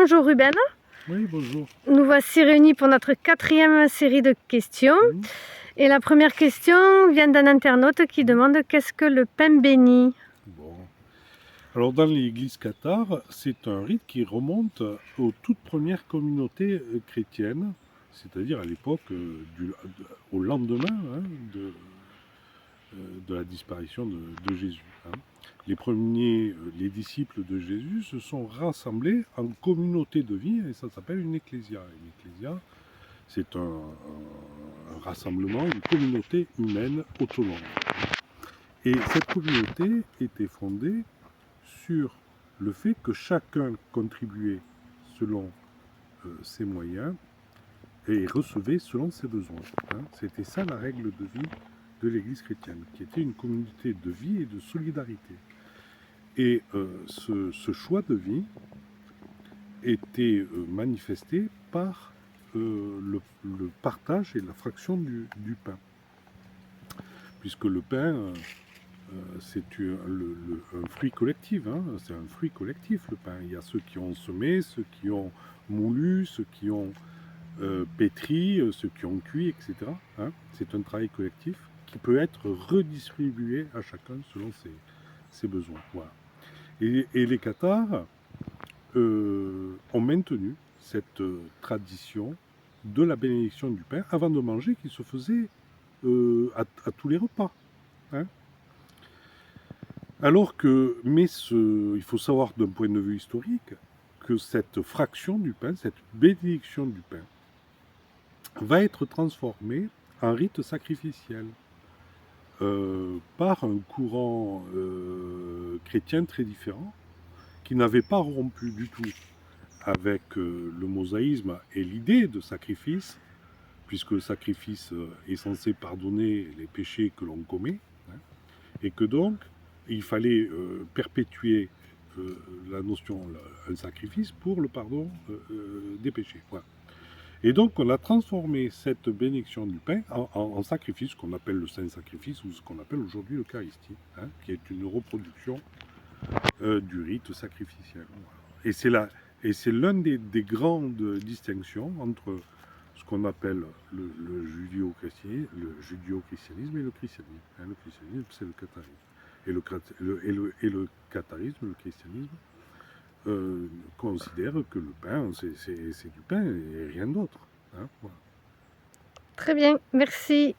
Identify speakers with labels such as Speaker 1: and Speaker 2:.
Speaker 1: Bonjour Ruben,
Speaker 2: Oui, bonjour.
Speaker 1: nous voici réunis pour notre 4e série de questions. Et la première question vient d'un internaute qui demande qu'est-ce que le pain béni?
Speaker 2: Bon. Alors, dans l'Église cathare, c'est un rite qui remonte aux toutes premières communautés chrétiennes, c'est-à-dire à l'époque, au lendemain de la disparition de Jésus. Les premiers, les disciples de Jésus se sont rassemblés en communauté de vie, et ça s'appelle une ecclésia. Une ecclésia, c'est un rassemblement, une communauté humaine autonome. Et cette communauté était fondée sur le fait que chacun contribuait selon ses moyens et recevait selon ses besoins. C'était ça la règle de vie de l'Église chrétienne, qui était une communauté de vie et de solidarité. Et ce choix de vie était manifesté par le partage et la fraction du pain. Puisque le pain, c'est un fruit collectif, c'est un fruit collectif le pain. Il y a ceux qui ont semé, ceux qui ont moulu, ceux qui ont pétri, ceux qui ont cuit, etc. C'est un travail collectif qui peut être redistribué à chacun selon ses besoins. Voilà. Et les cathares ont maintenu cette tradition de la bénédiction du pain avant de manger qui se faisait à tous les repas. Alors que, il faut savoir d'un point de vue historique que cette fraction du pain, cette bénédiction du pain, va être transformée en rite sacrificiel par un courant chrétien très différent qui n'avait pas rompu du tout avec le mosaïsme et l'idée de sacrifice, puisque le sacrifice est censé pardonner les péchés que l'on commet, et que donc il fallait perpétuer la notion, un sacrifice pour le pardon des péchés. Voilà. Et donc on a transformé cette bénédiction du pain en sacrifice, qu'on appelle le saint sacrifice, ou ce qu'on appelle aujourd'hui l'Eucharistie, qui est une reproduction du rite sacrificiel. Voilà. Et c'est l'une des grandes distinctions entre ce qu'on appelle le judéo-christianisme et le christianisme. Le christianisme, c'est le catharisme. Et le catharisme, le christianisme, considère que le pain, c'est du pain et rien d'autre. Voilà.
Speaker 1: Très bien, merci.